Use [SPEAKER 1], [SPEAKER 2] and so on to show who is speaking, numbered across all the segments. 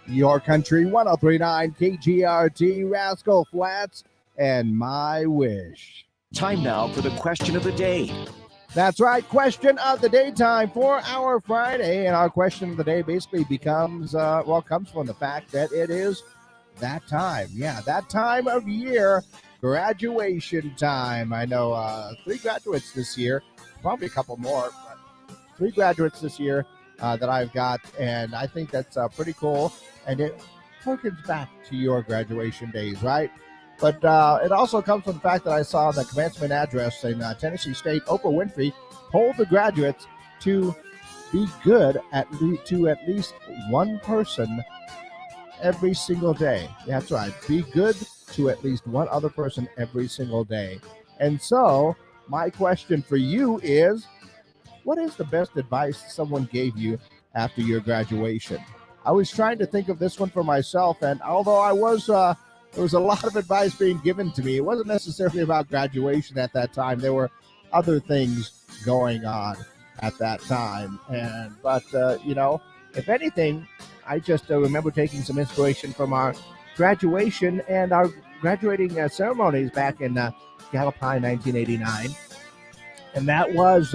[SPEAKER 1] Your Country 1039 KGRT, Rascal Flats, and My Wish.
[SPEAKER 2] Time now for the question of the day.
[SPEAKER 1] That's right, question of the day time for our Friday. And our question of the day basically becomes, comes from the fact that it is that time. Yeah, that time of year, graduation time. I know 3 graduates this year, probably a couple more, but 3 graduates this year that I've got. And I think that's pretty cool. And it harkens back to your graduation days, right? But it also comes from the fact that I saw the commencement address in Tennessee State. Oprah Winfrey told the graduates to be good to at least one person every single day. That's right. Be good to at least one other person every single day. And so my question for you is, what is the best advice someone gave you after your graduation? I was trying to think of this one for myself, and although there was a lot of advice being given to me, it wasn't necessarily about graduation at that time. There were other things going on at that time. But if anything, I just remember taking some inspiration from our graduation and our graduating ceremonies back in Gallup High 1989. And that was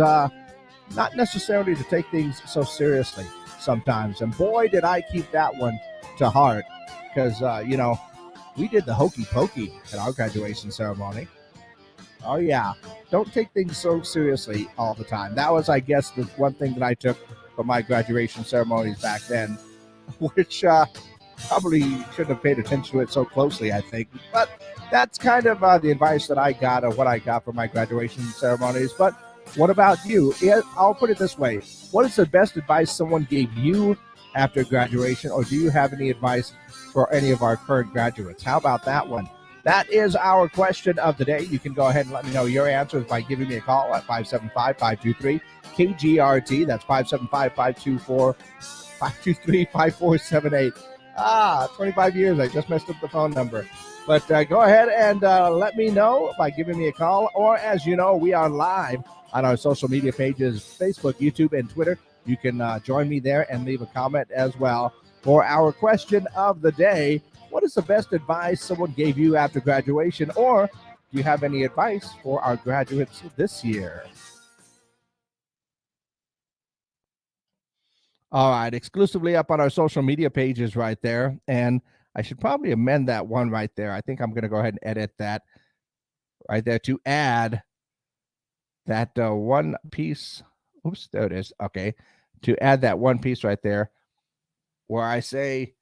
[SPEAKER 1] not necessarily to take things so seriously sometimes. And boy, did I keep that one to heart because, we did the hokey pokey at our graduation ceremony. Oh, yeah. Don't take things so seriously all the time. That was, I guess, the one thing that I took from my graduation ceremonies back then, which probably shouldn't have paid attention to it so closely, I think. But that's kind of the advice that I got or what I got from my graduation ceremonies. But what about you? I'll put it this way. What is the best advice someone gave you after graduation, or do you have any advice for any of our current graduates? How about that one? That is our question of the day. You can go ahead and let me know your answers by giving me a call at 575-523-KGRT. That's 575-523-5478. 25 years. I just messed up the phone number. But go ahead and let me know by giving me a call. Or, as you know, we are live on our social media pages, Facebook, YouTube, and Twitter. You can join me there and leave a comment as well. For our question of the day, what is the best advice someone gave you after graduation? Or do you have any advice for our graduates this year? All right, exclusively up on our social media pages right there. And I should probably amend that one right there. I think I'm going to go ahead and edit that right there to add that one piece. Oops, there it is. Okay. To add that one piece right there where I say,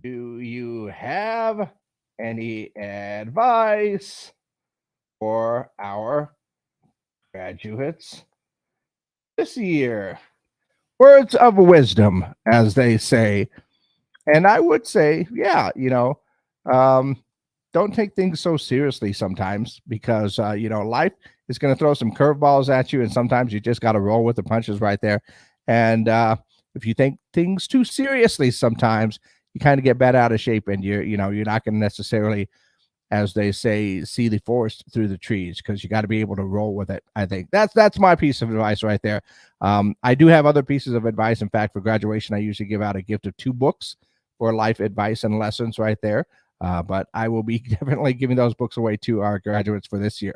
[SPEAKER 1] do you have any advice for our graduates this year? Words of wisdom, as they say. And I would say, don't take things so seriously sometimes because, life is going to throw some curveballs at you. And sometimes you just got to roll with the punches right there. And if you take things too seriously, sometimes you kind of get bent out of shape and you're not going to necessarily, as they say, see the forest through the trees because you got to be able to roll with it. I think that's my piece of advice right there. I do have other pieces of advice. In fact, for graduation, I usually give out a gift of 2 books for life advice and lessons right there. But I will be definitely giving those books away to our graduates for this year.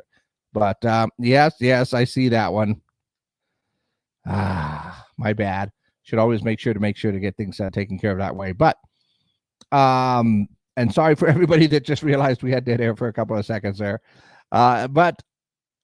[SPEAKER 1] But yes, I see that one. My bad. Should always make sure to get things taken care of that way. But and sorry for everybody that just realized we had dead air for a couple of seconds there. But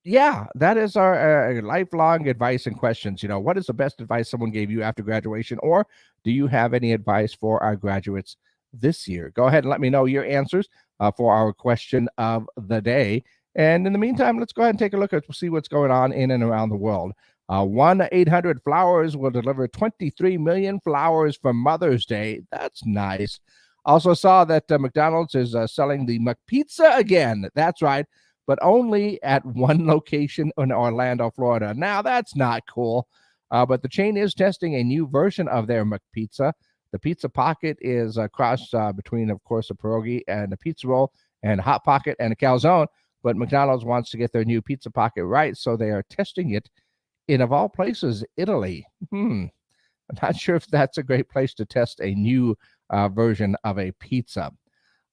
[SPEAKER 1] yeah, that is our lifelong advice and questions. What is the best advice someone gave you after graduation, or do you have any advice for our graduates this year? Go ahead and let me know your answers for our question of the day. And in the meantime, let's go ahead and take a look at see what's going on in and around the world. 1-800-Flowers will deliver 23 million flowers for Mother's Day. That's nice. Also saw that McDonald's is selling the McPizza again. That's right, but only at one location in Orlando, Florida. Now, that's not cool, but the chain is testing a new version of their McPizza. The Pizza Pocket is a cross between, of course, a pierogi and a pizza roll and a Hot Pocket and a calzone, but McDonald's wants to get their new Pizza Pocket right, so they are testing it in, of all places, Italy. I'm not sure if that's a great place to test a new version of a pizza.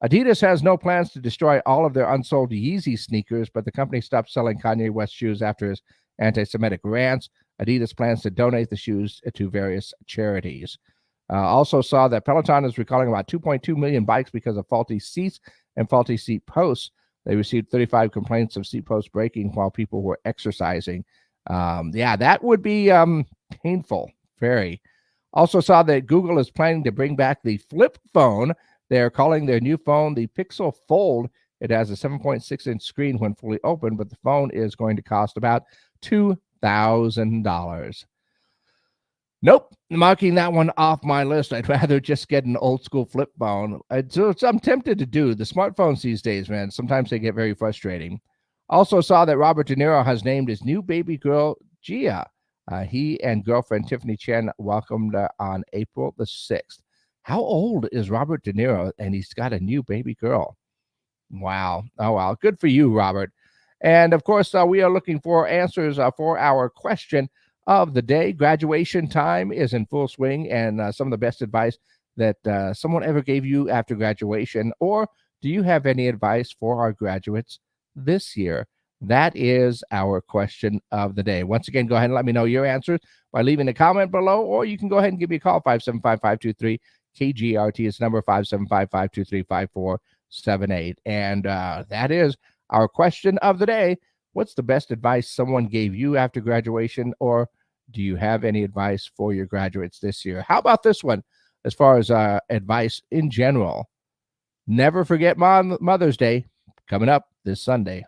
[SPEAKER 1] Adidas has no plans to destroy all of their unsold Yeezy sneakers, but the company stopped selling Kanye West shoes after his anti-Semitic rants. Adidas plans to donate the shoes to various charities. Also saw that Peloton is recalling about 2.2 million bikes because of faulty seats and faulty seat posts. They received 35 complaints of seat posts breaking while people were exercising. That would be painful, very. Also saw that Google is planning to bring back the flip phone. They're calling their new phone the Pixel Fold. It has a 7.6-inch screen when fully open, but the phone is going to cost about $2,000. Nope, marking that one off my list. I'd rather just get an old school flip phone. So I'm tempted to do. The smartphones these days, man, sometimes they get very frustrating. Also saw that Robert De Niro has named his new baby girl, Gia. He and girlfriend Tiffany Chen welcomed on April the 6th. How old is Robert De Niro? And he's got a new baby girl. Wow. Oh, wow. Good for you, Robert. And, of course, we are looking for answers for our question of the day. Graduation time is in full swing, and some of the best advice that someone ever gave you after graduation. Or do you have any advice for our graduates this year? That is our question of the day. Once again, go ahead and let me know your answers by leaving a comment below, or you can go ahead and give me a call, 575-523 KGRT is number 575-523-5478. And that is our question of the day. What's the best advice someone gave you after graduation, or do you have any advice for your graduates this year? How about this one as far as advice in general? Never forget Mother's Day coming up this Sunday.